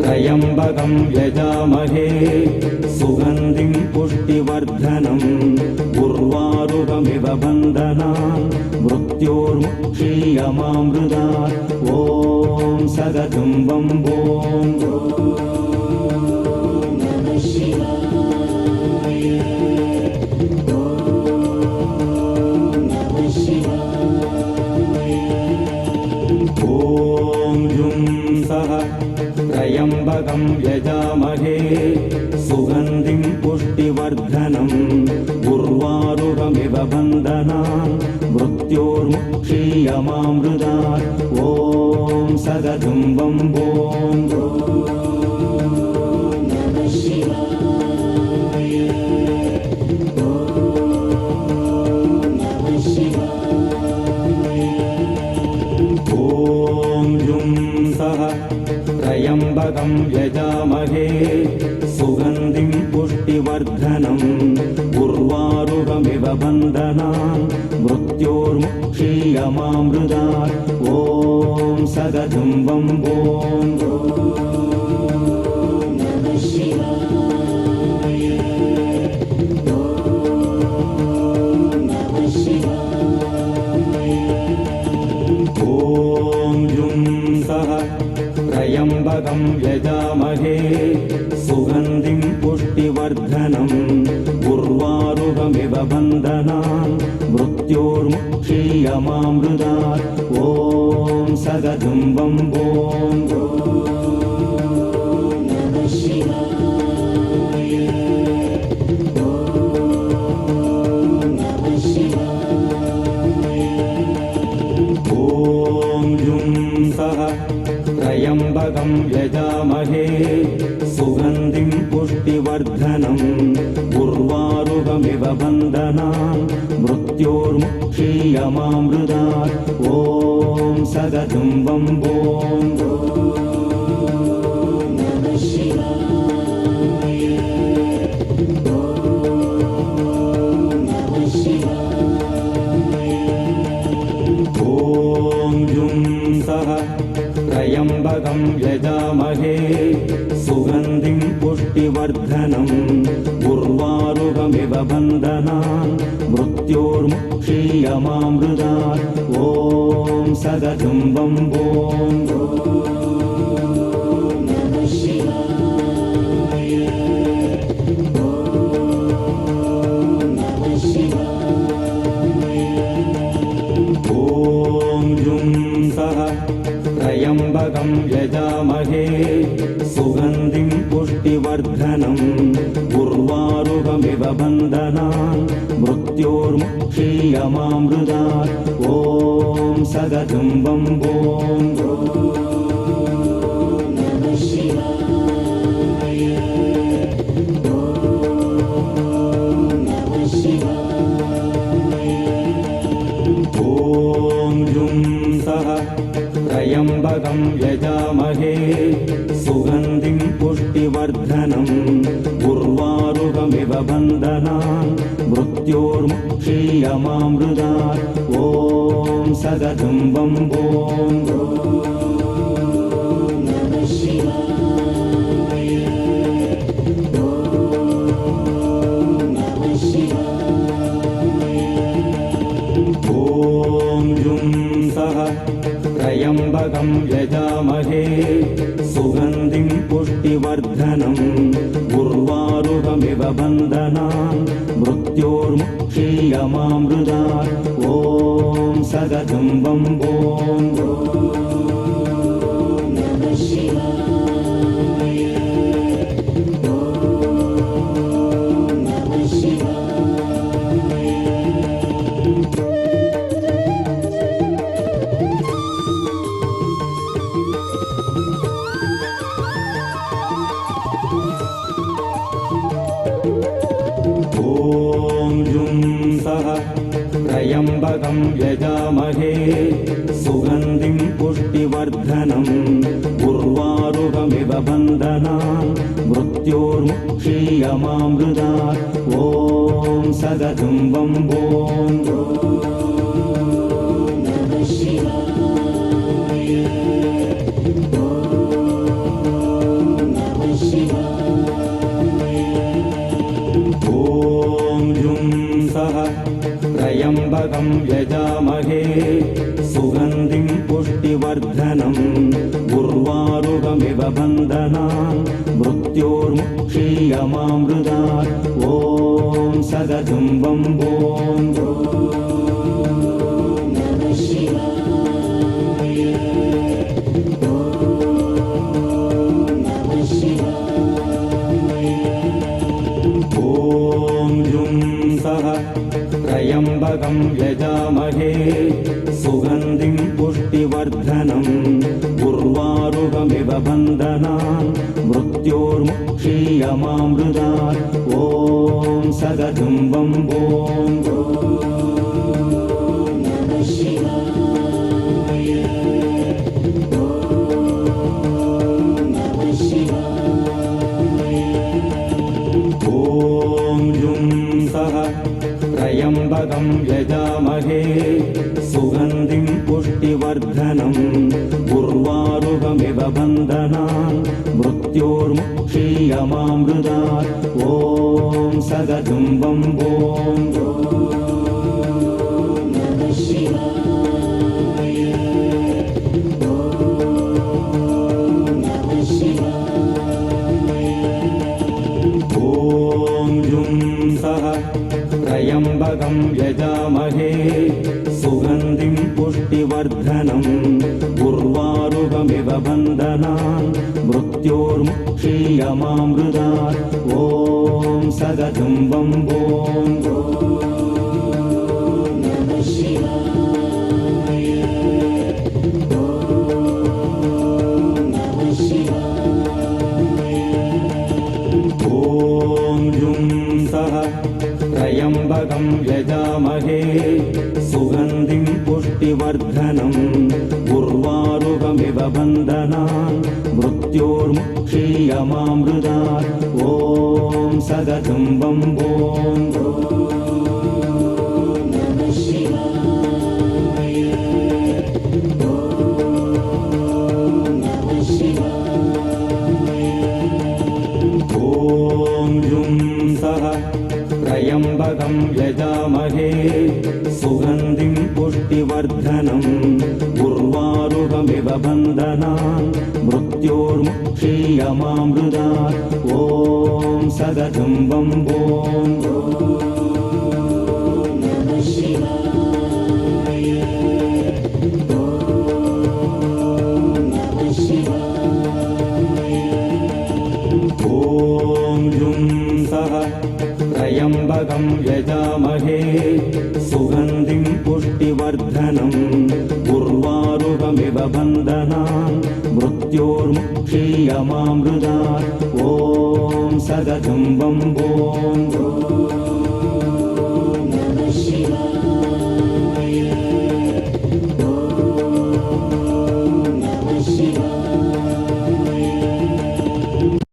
त्र्यम्बकं यजामहे सुगन्धिं पुष्टिवर्धनम् उर्वारुकमिव बन्धनान् मृत्योर्मुक्षीयमामृतात् ॐ सगजुम्बं ॐ त्र्यम्बकं यजामहे सुगन्धिं पुष्टिवर्धनम् उर्वारुकमिव बन्धनान् मृत्योर्मुक्षीयमामृतात् ॐ सगजुम्बं ॐ त्र्यम्बकं यजामहे सुगन्धिं पुष्टिवर्धनम् उर्वारुकमिव बन्धनान् मृत्योर्मुक्षीयमामृतात् ॐ सगजुम्बं ॐ त्र्यम्बकं यजामहे सुगन्धिं पुष्टिवर्धनम् उर्वारुकमिव बन्धनान् मृत्योर्मुक्षीयमामृतात् ॐ सगजुम्बं ॐ त्र्यम्बकं यजामहे सुगन्धिं पुष्टिवर्धनम् उर्वारुकमिव बन्धनान् मृत्योर्मुक्षीयमामृतात् ॐ सगजुम्बं ॐ त्र्यम्बकं यजामहे सुगन्धिं पुष्टिवर्धनम् उर्वारुकमिव बन्धनान् मृत्योर्मुक्षीयमामृतात् ॐ सगजुम्बं ॐ त्र्यम्बकं यजामहे सुगन्धिं पुष्टिवर्धनम् उर्वारुकमिव बन्धनान् मृत्योर्मुक्षीयमामृतात् ॐ सगजुम्बं त्र्यम्बकं यजामहे सुगन्धिं पुष्टिवर्धनम् उर्वारुकमिव बन्धनान् मृत्योर्मुक्षीयमामृतात् ॐ सगजुम्बं त्र्यम्बकं यजामहे सुगन्धिं पुष्टिवर्धनम् उर्वारुकमिव बन्धनान् मृत्योर्मुक्षीयमामृतात् ॐ सगजुम्बं त्र्यम्बकं यजामहे सुगन्धिं पुष्टिवर्धनम् उर्वारुकमिव बन्धनान् मृत्योर्मुक्षीयमामृतात् ॐ सगजुम्बं ॐ बन्धनान् मृत्योर्मुक्षीयमामृतात् ॐ सदतं वम्बोम् त्र्यम्बकं यजामहे सुगन्धिं पुष्टिवर्धनम् उर्वारुकमिव बन्धनान् मृत्योर्मुक्षीयमामृतात् ॐ सदतं वम्बोम् त्र्यम्बकं यजामहे सुगन्धिं पुष्टिवर्धनम् उर्वारुकमिव बन्धनान् मृत्योर्मुक्षीयमामृतात् ॐ सदतं वम्बोम् त्र्यम्बकं यजामहे सुगन्धिं पुष्टिवर्धनम् उर्वारुकमिव बन्धनान् मृत्योर्मुक्षीयमामृतात् ॐ सदतं वम्बोम् त्र्यम्बकं यजामहे सुगन्धिं पुष्टिवर्धनम् उर्वारुकमिव बन्धनान् मृत्योर्मुक्षीयमामृतात् ॐ सदतं वम्बोम् त्र्यम्बकं यजामहे सुगन्धिं पुष्टिवर्धनम् उर्वारुकमिव बन्धनान् मृत्योर्मुक्षीयमामृतात् ॐ सदतं वम्बोम् त्र्यम्बकं यजामहे सुगन्धिं पुष्टिवर्धनम् उर्वारुकमिव बन्धनान् मृत्योर्मुक्षीयमामृतात् ॐ सदतं वम्बोम् त्र्यम्बकं यजामहे सुगन्धिं पुष्टिवर्धनम् उर्वारुकमिव बन्धनान् मृत्योर्मुक्षीयमामृतात् ॐ सदतं वम्बोम् त्र्यम्बकं यजामहे सुगन्धिं पुष्टिवर्धनम् उर्वारुकमिव बन्धनान् मृत्योर्मुक्षीयमामृतात् ॐ सदतं वम्बोम् त्र्यम्बकं यजामहे सुगन्धिं पुष्टिवर्धनम् उर्वारुकमिव बन्धनान् मृत्योर्मुक्षीयमामृतात् ॐ सदतं वम्बोम् त्र्यम्बकं यजामहे सुगन्धिं पुष्टिवर्धनम् उर्वारुकमिव बन्धनान् मृत्योर्मुक्षीयमामृतात् ॐ सदतं वम्बोम्